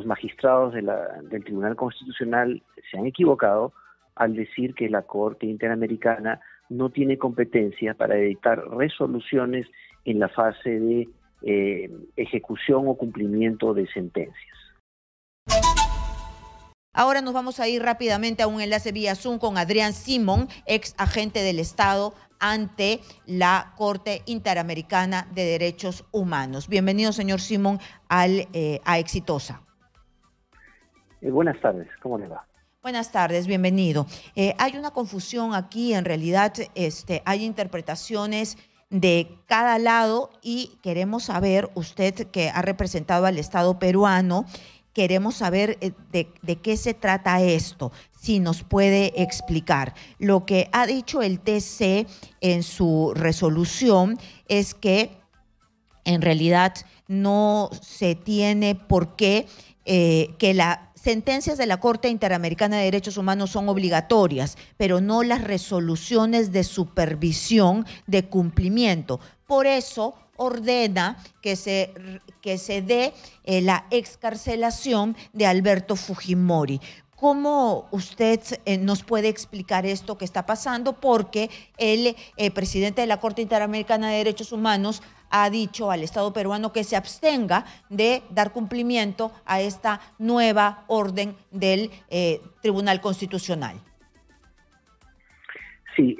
los magistrados del Tribunal Constitucional se han equivocado al decir que la Corte Interamericana no tiene competencia para dictar resoluciones en la fase de ejecución o cumplimiento de sentencias. Ahora nos vamos a ir rápidamente a un enlace vía Zoom con Adrián Simón, ex agente del Estado ante la Corte Interamericana de Derechos Humanos. Bienvenido, señor Simón, a Exitosa. Buenas tardes, ¿cómo le va? Buenas tardes, bienvenido. Hay una confusión aquí, en realidad hay interpretaciones de cada lado y queremos saber, usted que ha representado al Estado peruano, queremos saber de qué se trata esto, si nos puede explicar. Lo que ha dicho el TC en su resolución es que en realidad no se tiene por qué que las sentencias de la Corte Interamericana de Derechos Humanos son obligatorias, pero no las resoluciones de supervisión de cumplimiento. Por eso ordena que se dé la excarcelación de Alberto Fujimori. ¿Cómo usted nos puede explicar esto que está pasando? Porque el presidente de la Corte Interamericana de Derechos Humanos ha dicho al Estado peruano que se abstenga de dar cumplimiento a esta nueva orden del Tribunal Constitucional. Sí,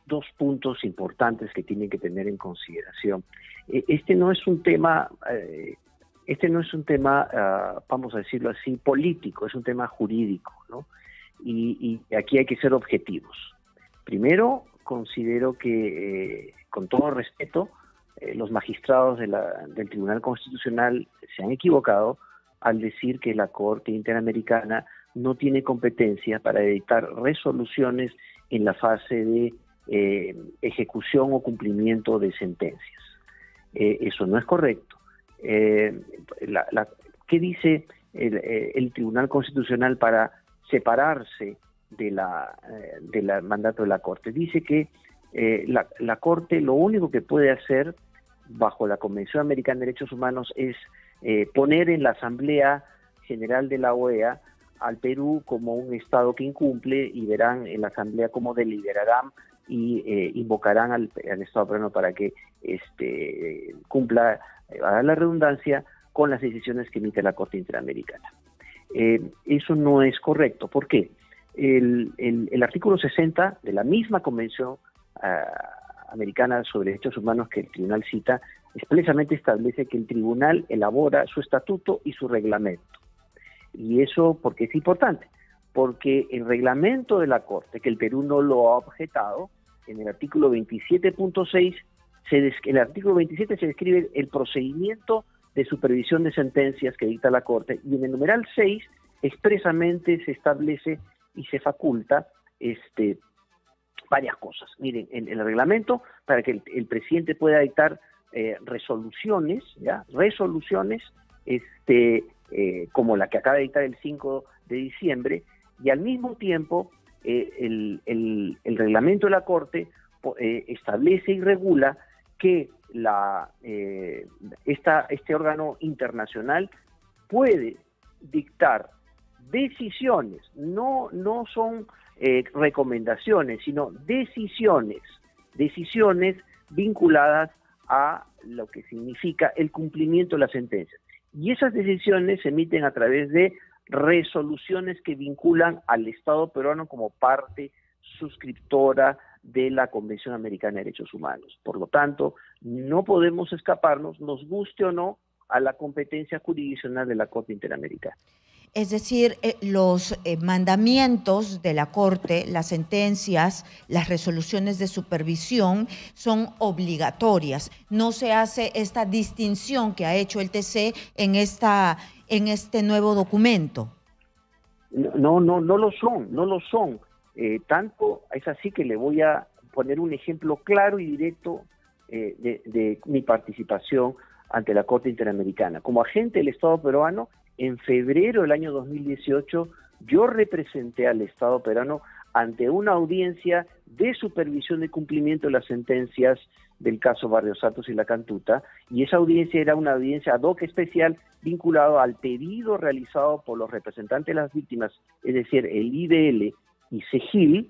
dos puntos importantes que tienen que tener en consideración. Este no es un tema, vamos a decirlo así, político, es un tema jurídico, ¿no? Y aquí hay que ser objetivos. Primero, considero que, con todo respeto, los magistrados del Tribunal Constitucional se han equivocado al decir que la Corte Interamericana no tiene competencia para dictar resoluciones en la fase de ejecución o cumplimiento de sentencias. Eso no es correcto. ¿Qué dice el Tribunal Constitucional para separarse del mandato de la Corte? Dice que la Corte lo único que puede hacer bajo la Convención Americana de Derechos Humanos es poner en la Asamblea General de la OEA al Perú como un Estado que incumple, y verán en la Asamblea cómo deliberarán y invocarán al Estado peruano para que cumpla, a dar la redundancia, con las decisiones que emite la Corte Interamericana. Eso no es correcto. ¿Por qué? El artículo 60 de la misma Convención Americana sobre Derechos Humanos que el Tribunal cita, expresamente establece que el Tribunal elabora su estatuto y su reglamento. Y eso, ¿por qué es importante? Porque el reglamento de la Corte, que el Perú no lo ha objetado, en el artículo 27.6, el artículo 27 se describe el procedimiento de supervisión de sentencias que dicta la Corte, y en el numeral 6 expresamente se establece y se faculta varias cosas. Miren, en el reglamento, para que el presidente pueda dictar resoluciones, como la que acaba de dictar el 5 de diciembre, y al mismo tiempo el reglamento de la Corte establece y regula que este órgano internacional puede dictar decisiones, no son recomendaciones, sino decisiones vinculadas a lo que significa el cumplimiento de las sentencias. Y esas decisiones se emiten a través de resoluciones que vinculan al Estado peruano como parte suscriptora de la Convención Americana de Derechos Humanos. Por lo tanto, no podemos escaparnos, nos guste o no, a la competencia jurisdiccional de la Corte Interamericana. Es decir, los mandamientos de la Corte, las sentencias, las resoluciones de supervisión son obligatorias. No se hace esta distinción que ha hecho el TC en este nuevo documento. No lo son. Tanto es así que le voy a poner un ejemplo claro y directo de mi participación ante la Corte Interamericana. Como agente del Estado peruano, en febrero del año 2018, yo representé al Estado peruano ante una audiencia de supervisión de cumplimiento de las sentencias del caso Barrios Altos y La Cantuta, y esa audiencia era una audiencia ad hoc especial vinculado al pedido realizado por los representantes de las víctimas, es decir, el IDL y CEGIL,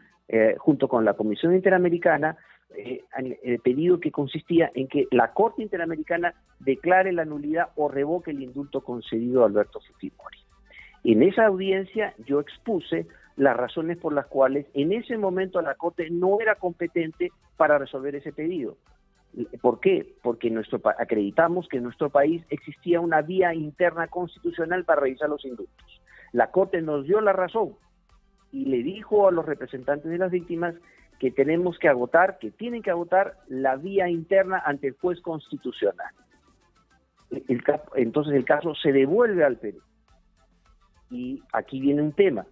junto con la Comisión Interamericana, el pedido que consistía en que la Corte Interamericana declare la nulidad o revoque el indulto concedido a Alberto Fujimori. En esa audiencia yo expuse las razones por las cuales en ese momento la Corte no era competente para resolver ese pedido. ¿Por qué? Porque acreditamos que en nuestro país existía una vía interna constitucional para revisar los indultos. La Corte nos dio la razón y le dijo a los representantes de las víctimas que tienen que agotar la vía interna ante el juez constitucional. Entonces el caso se devuelve al Perú. Y aquí viene un tema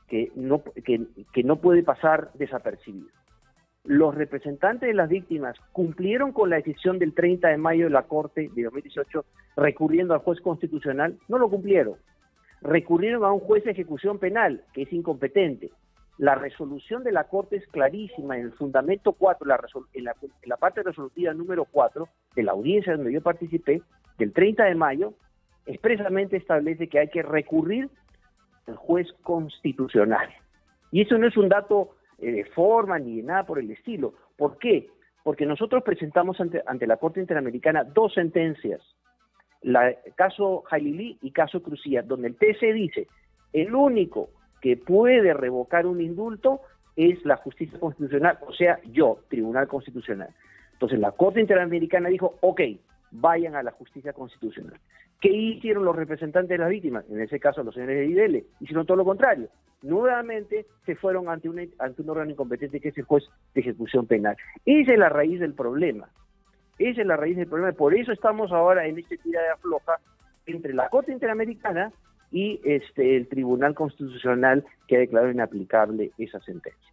que no puede pasar desapercibido. Los representantes de las víctimas cumplieron con la decisión del 30 de mayo de la Corte de 2018 recurriendo al juez constitucional. No lo cumplieron. Recurrieron a un juez de ejecución penal que es incompetente. La resolución de la Corte es clarísima en el fundamento 4, en la parte resolutiva número 4 de la audiencia donde yo participé, del 30 de mayo, expresamente establece que hay que recurrir al juez constitucional. Y eso no es un dato de forma ni de nada por el estilo. ¿Por qué? Porque nosotros presentamos ante la Corte Interamericana 2 sentencias, caso Jalilí y caso Crucía, donde el TC dice, el único que puede revocar un indulto es la justicia constitucional, o sea, yo, Tribunal Constitucional. Entonces la Corte Interamericana dijo, ok, vayan a la justicia constitucional. ¿Qué hicieron los representantes de las víctimas? En ese caso los señores de IDL, hicieron todo lo contrario. Nuevamente se fueron ante un órgano incompetente que es el juez de ejecución penal. Esa es la raíz del problema. Esa es la raíz del problema. Por eso estamos ahora en este tira de afloja entre la Corte Interamericana y el Tribunal Constitucional que ha declarado inaplicable esa sentencia.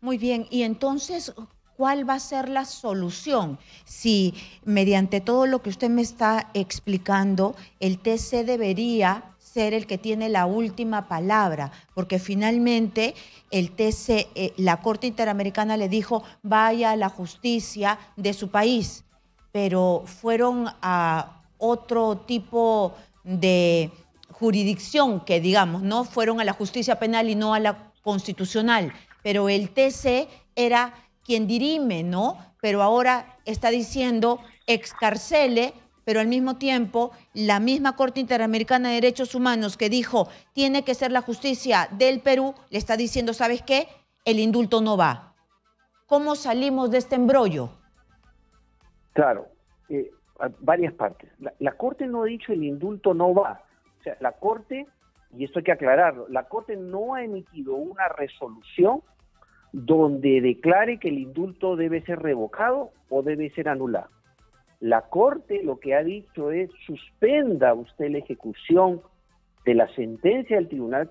Muy bien, y entonces, ¿cuál va a ser la solución? Si mediante todo lo que usted me está explicando, el TC debería ser el que tiene la última palabra, porque finalmente el TC, la Corte Interamericana le dijo, vaya a la justicia de su país, pero fueron a otro tipo de jurisdicción que, digamos, no fueron a la justicia penal y no a la constitucional, pero el TC era quien dirime, ¿no? Pero ahora está diciendo excarcele, pero al mismo tiempo la misma Corte Interamericana de Derechos Humanos que dijo tiene que ser la justicia del Perú, le está diciendo, ¿sabes qué? El indulto no va. ¿Cómo salimos de este embrollo? Claro, varias partes. La Corte no ha dicho el indulto no va. O sea, la Corte, y esto hay que aclararlo, la Corte no ha emitido una resolución donde declare que el indulto debe ser revocado o debe ser anulado. La Corte lo que ha dicho es suspenda usted la ejecución de la sentencia del Tribunal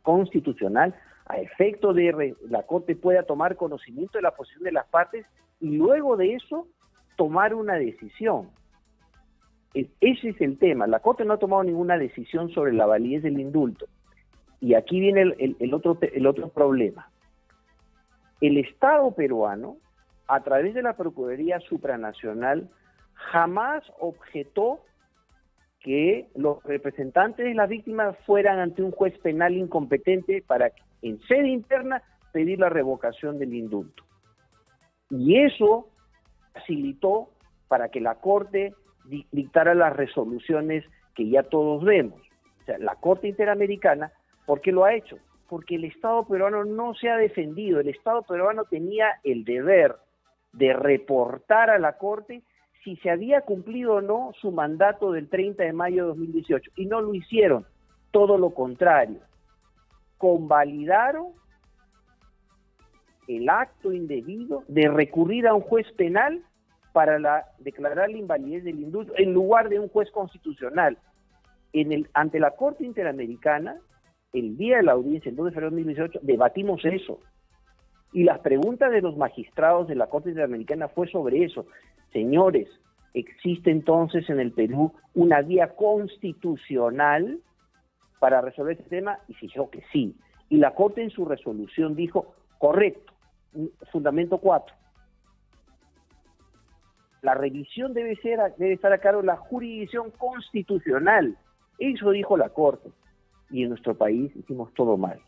Constitucional a efecto de la Corte pueda tomar conocimiento de la posición de las partes y luego de eso tomar una decisión. Ese es el tema. La Corte no ha tomado ninguna decisión sobre la validez del indulto. Y aquí viene el otro problema. El Estado peruano, a través de la Procuraduría Supranacional, jamás objetó que los representantes de las víctimas fueran ante un juez penal incompetente para, en sede interna, pedir la revocación del indulto. Y eso facilitó para que la Corte dictara las resoluciones que ya todos vemos. O sea, la Corte Interamericana, ¿por qué lo ha hecho? Porque el Estado peruano no se ha defendido. El Estado peruano tenía el deber de reportar a la Corte si se había cumplido o no su mandato del 30 de mayo de 2018. Y no lo hicieron. Todo lo contrario. Convalidaron el acto indebido de recurrir a un juez penal para declarar la invalidez del indulto en lugar de un juez constitucional. Ante la Corte Interamericana, el día de la audiencia, el 2 de febrero de 2018, debatimos eso. Y las preguntas de los magistrados de la Corte Interamericana fue sobre eso. Señores, ¿existe entonces en el Perú una vía constitucional para resolver este tema? Y se dijo que sí. Y la Corte en su resolución dijo, correcto, fundamento 4. la revisión debe estar a cargo de la jurisdicción constitucional. Eso dijo la Corte. Y en nuestro país hicimos todo mal.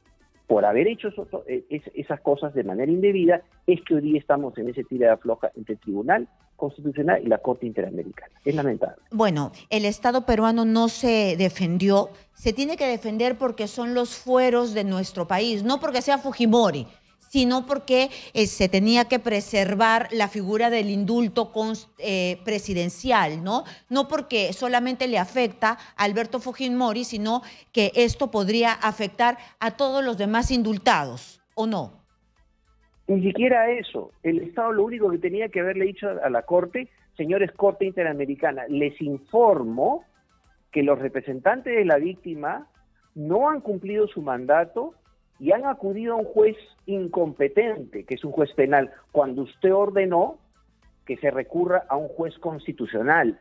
Por haber hecho esas cosas de manera indebida, es que hoy día estamos en ese tira de afloja entre el Tribunal Constitucional y la Corte Interamericana. Es lamentable. Bueno, el Estado peruano no se defendió. Se tiene que defender porque son los fueros de nuestro país, no porque sea Fujimori, sino porque se tenía que preservar la figura del indulto presidencial, ¿no? No porque solamente le afecta a Alberto Fujimori, sino que esto podría afectar a todos los demás indultados, ¿o no? Ni siquiera eso. El Estado lo único que tenía que haberle dicho a la Corte, señores Corte Interamericana, les informo que los representantes de la víctima no han cumplido su mandato y han acudido a un juez incompetente, que es un juez penal, cuando usted ordenó que se recurra a un juez constitucional.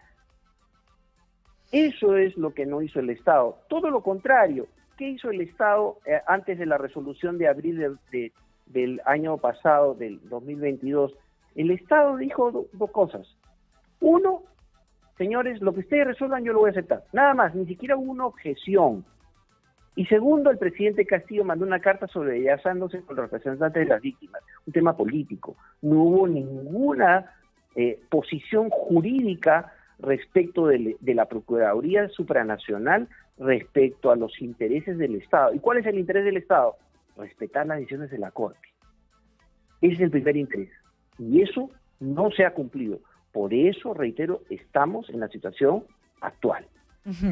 Eso es lo que no hizo el Estado. Todo lo contrario. ¿Qué hizo el Estado antes de la resolución de abril del año pasado, del 2022? El Estado dijo dos cosas. Uno, señores, lo que ustedes resuelvan yo lo voy a aceptar. Nada más, ni siquiera hubo una objeción. Y segundo, el presidente Castillo mandó una carta solidarizándose con los representantes de las víctimas, un tema político. No hubo ninguna posición jurídica respecto de la Procuraduría Supranacional respecto a los intereses del Estado. ¿Y cuál es el interés del Estado? Respetar las decisiones de la Corte. Ese es el primer interés. Y eso no se ha cumplido. Por eso, reitero, estamos en la situación actual.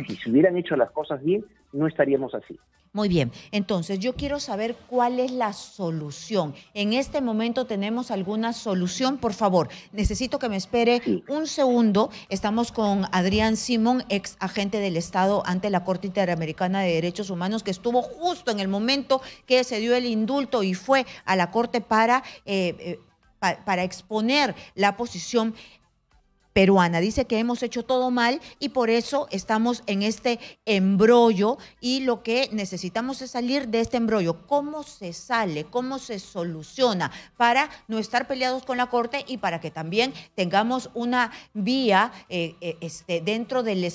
Si se hubieran hecho las cosas bien, no estaríamos así. Muy bien, entonces yo quiero saber cuál es la solución. En este momento tenemos alguna solución, por favor. Necesito que me espere un segundo. Estamos con Adrián Simón, ex agente del Estado ante la Corte Interamericana de Derechos Humanos, que estuvo justo en el momento que se dio el indulto y fue a la Corte para exponer la posición peruana. Dice que hemos hecho todo mal y por eso estamos en este embrollo y lo que necesitamos es salir de este embrollo. ¿Cómo se sale? ¿Cómo se soluciona? Para no estar peleados con la Corte y para que también tengamos una vía dentro del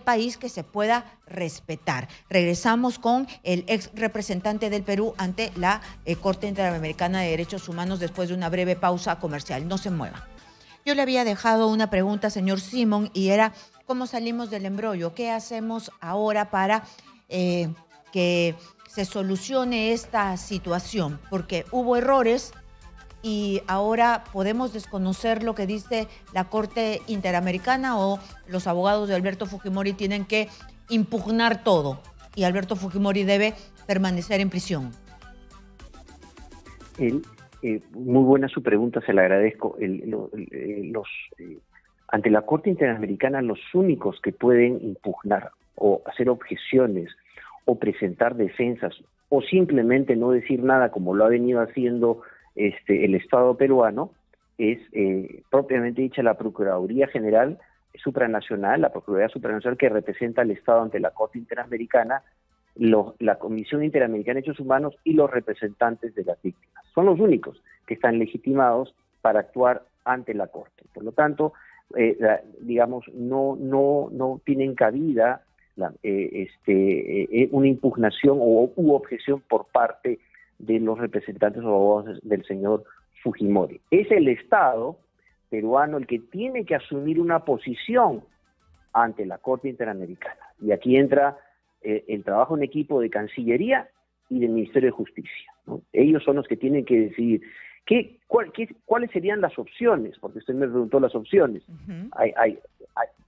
país que se pueda respetar. Regresamos con el ex representante del Perú ante la Corte Interamericana de Derechos Humanos después de una breve pausa comercial. No se mueva. Yo le había dejado una pregunta, señor Simón, y era, ¿cómo salimos del embrollo? ¿Qué hacemos ahora para que se solucione esta situación? Porque hubo errores y ahora podemos desconocer lo que dice la Corte Interamericana o los abogados de Alberto Fujimori tienen que impugnar todo y Alberto Fujimori debe permanecer en prisión. Muy buena su pregunta, se la agradezco. Ante la Corte Interamericana, los únicos que pueden impugnar o hacer objeciones o presentar defensas o simplemente no decir nada como lo ha venido haciendo el Estado peruano es propiamente dicha la Procuraduría General Supranacional, la Procuraduría Supranacional que representa al Estado ante la Corte Interamericana, la Comisión Interamericana de Derechos Humanos y los representantes de las víctimas. Son los únicos que están legitimados para actuar ante la Corte. Por lo tanto, digamos, no tienen cabida una impugnación u objeción por parte de los representantes o abogados del señor Fujimori. Es el Estado peruano el que tiene que asumir una posición ante la Corte Interamericana. Y aquí entra el trabajo en equipo de Cancillería y del Ministerio de Justicia, ¿no? Ellos son los que tienen que decidir cuáles serían las opciones, porque usted me preguntó las opciones.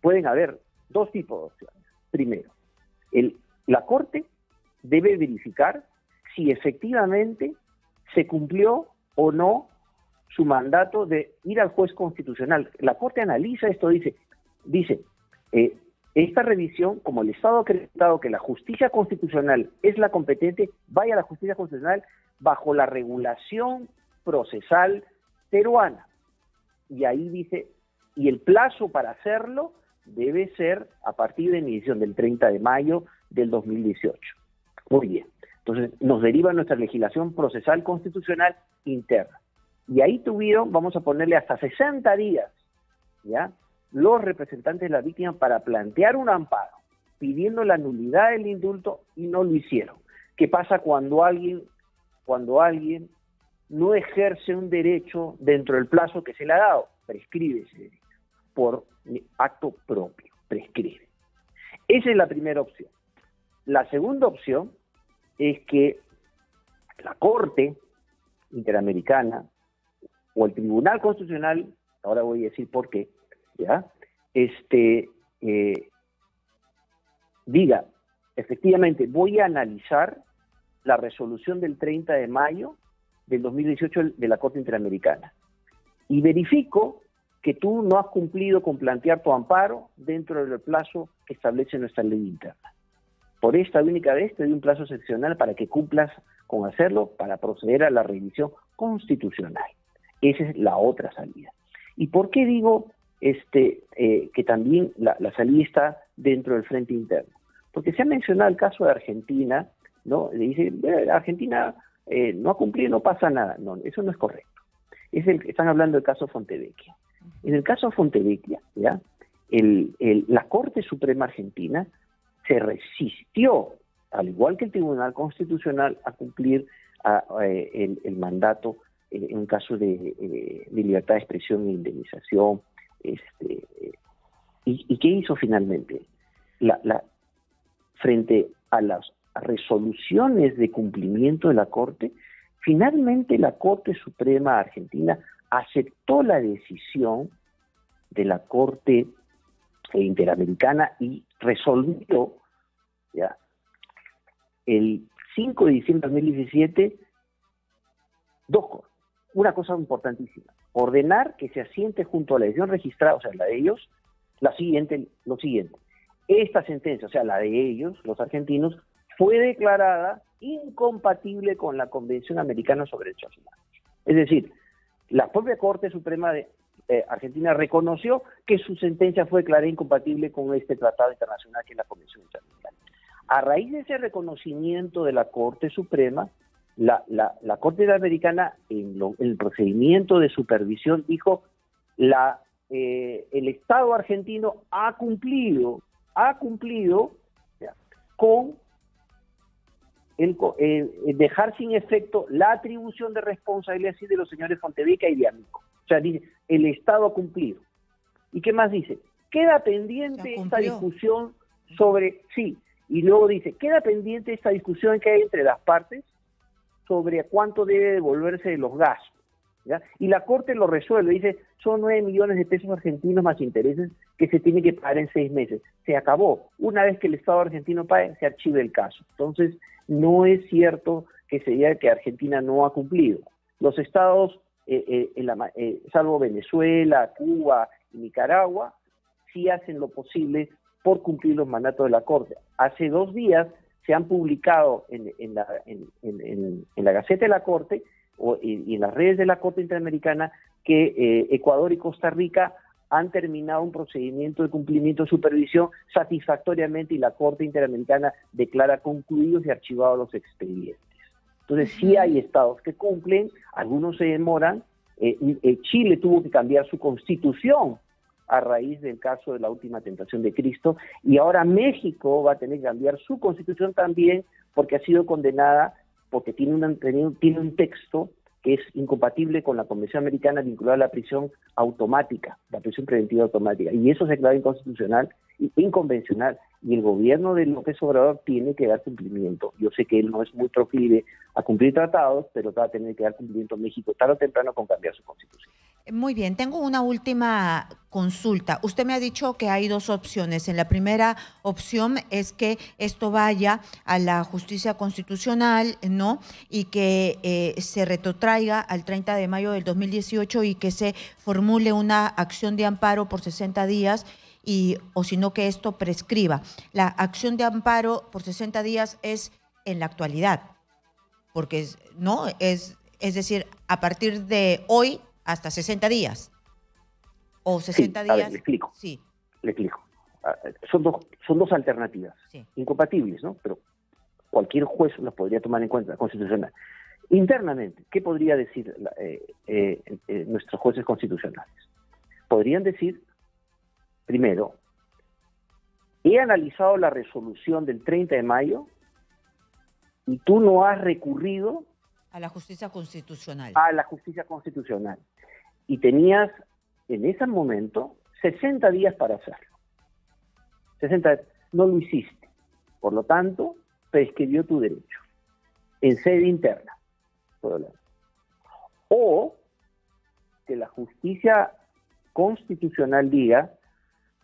Pueden haber dos tipos de opciones. Primero, la Corte debe verificar si efectivamente se cumplió o no su mandato de ir al juez constitucional. La Corte analiza esto, dice, esta revisión, como el Estado ha acreditado que la justicia constitucional es la competente, vaya a la justicia constitucional bajo la regulación procesal peruana. Y ahí dice, y el plazo para hacerlo debe ser a partir de mi decisión del 30 de mayo del 2018. Muy bien. Entonces, nos deriva nuestra legislación procesal constitucional interna. Y ahí tuvieron, vamos a ponerle hasta 60 días, ¿ya?, los representantes de la víctima para plantear un amparo, pidiendo la nulidad del indulto, y no lo hicieron. ¿Qué pasa cuando alguien no ejerce un derecho dentro del plazo que se le ha dado? Prescribe ese derecho, por acto propio, prescribe. Esa es la primera opción. La segunda opción es que la Corte Interamericana o el Tribunal Constitucional, ahora voy a decir por qué, ¿ya?, diga, efectivamente, voy a analizar la resolución del 30 de mayo del 2018 de la Corte Interamericana y verifico que tú no has cumplido con plantear tu amparo dentro del plazo que establece nuestra ley interna. Por esta única vez te doy un plazo excepcional para que cumplas con hacerlo, para proceder a la revisión constitucional. Esa es la otra salida. ¿Y por qué digo que también la salida está dentro del frente interno? Porque se ha mencionado el caso de Argentina, ¿no? Dice, Argentina no ha cumplido, no pasa nada. No, eso no es correcto. Están hablando del caso Fontevecchia. En el caso Fontevecchia, ¿ya?, la Corte Suprema Argentina se resistió, al igual que el Tribunal Constitucional, a cumplir el mandato en un caso de libertad de expresión e indemnización. ¿Y qué hizo finalmente? Frente a las resoluciones de cumplimiento de la Corte, finalmente la Corte Suprema Argentina aceptó la decisión de la Corte Interamericana y resolvió, ¿ya?, el 5 de diciembre de 2017 dos cosas. Una cosa importantísima: ordenar que se asiente junto a la decisión registrada, o sea, la de ellos, lo siguiente: esta sentencia, o sea, la de ellos, los argentinos, fue declarada incompatible con la Convención Americana sobre Derechos Humanos. Es decir, la propia Corte Suprema de Argentina reconoció que su sentencia fue declarada incompatible con este tratado internacional que es la Convención Interamericana. A raíz de ese reconocimiento de la Corte Suprema, la Corte Interamericana, en el procedimiento de supervisión, dijo: el Estado argentino ha cumplido ¿ya?, con dejar sin efecto la atribución de responsabilidad de los señores Fontevecchia y de Amico. O sea, dice, el Estado ha cumplido. ¿Y qué más dice? Queda pendiente esta discusión sobre, y luego dice, queda pendiente esta discusión que hay entre las partes sobre cuánto debe devolverse de los gastos, ¿ya? Y la Corte lo resuelve, dice, son 9 millones de pesos argentinos más intereses que se tiene que pagar en 6 meses. Se acabó. Una vez que el Estado argentino pague, se archiva el caso. Entonces, no es cierto que se diga que Argentina no ha cumplido. Los estados, salvo Venezuela, Cuba y Nicaragua, sí hacen lo posible por cumplir los mandatos de la Corte. Hace 2 días se han publicado en la Gaceta de la Corte y en las redes de la Corte Interamericana que Ecuador y Costa Rica han terminado un procedimiento de cumplimiento de supervisión satisfactoriamente y la Corte Interamericana declara concluidos y archivados los expedientes. Entonces sí hay estados que cumplen, algunos se demoran. Chile tuvo que cambiar su constitución a raíz del caso de la última tentación de Cristo, y ahora México va a tener que cambiar su constitución también porque ha sido condenada, porque tiene un texto que es incompatible con la Convención Americana vinculada a la prisión automática, la prisión preventiva automática, y eso se declara inconstitucional e inconvencional, y el gobierno de López Obrador tiene que dar cumplimiento. Yo sé que él no es muy proclive a cumplir tratados, pero va a tener que dar cumplimiento a México tarde o temprano con cambiar su constitución. Muy bien, tengo una última consulta. Usted me ha dicho que hay 2 opciones. En la primera opción es que esto vaya a la justicia constitucional, ¿no? Y que se retrotraiga al 30 de mayo del 2018 y que se formule una acción de amparo por 60 días o si no que esto prescriba. La acción de amparo por 60 días es en la actualidad, porque no es decir, a partir de hoy hasta 60 días o 60 días. A ver, le explico. Sí. Le explico. Son dos alternativas, incompatibles, ¿no? Pero cualquier juez las podría tomar en cuenta, constitucional. Internamente, ¿qué podría decir nuestros jueces constitucionales? Podrían decir, primero, he analizado la resolución del 30 de mayo y tú no has recurrido a la justicia constitucional. A la justicia constitucional. Y tenías en ese momento 60 días para hacerlo. 60, no lo hiciste. Por lo tanto, prescribió tu derecho en sede interna. O que la justicia constitucional diga,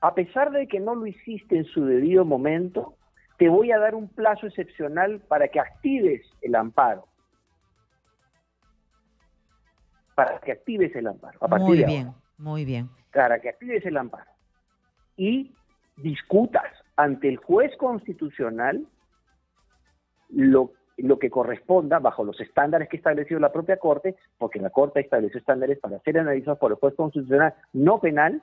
a pesar de que no lo hiciste en su debido momento, te voy a dar un plazo excepcional para que actives el amparo. Para que actives el amparo. A partir Muy de bien, ahora. muy bien. Para que actives el amparo. Y discutas ante el juez constitucional lo que corresponda bajo los estándares que ha establecido la propia Corte, porque la Corte estableció estándares para ser analizados por el juez constitucional no penal,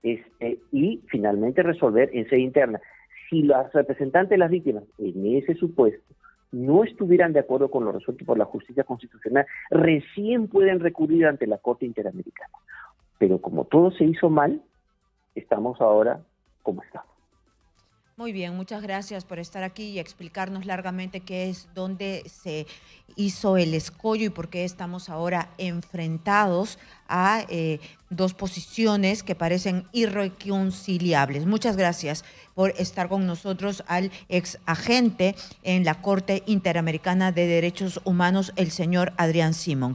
y finalmente resolver en sede interna. Si los representantes de las víctimas en ese supuesto no estuvieran de acuerdo con lo resuelto por la justicia constitucional, recién pueden recurrir ante la Corte Interamericana. Pero como todo se hizo mal, estamos ahora como estamos. Muy bien, muchas gracias por estar aquí y explicarnos largamente qué es, dónde se hizo el escollo y por qué estamos ahora enfrentados a dos posiciones que parecen irreconciliables. Muchas gracias por estar con nosotros, al ex agente en la Corte Interamericana de Derechos Humanos, el señor Adrián Simón.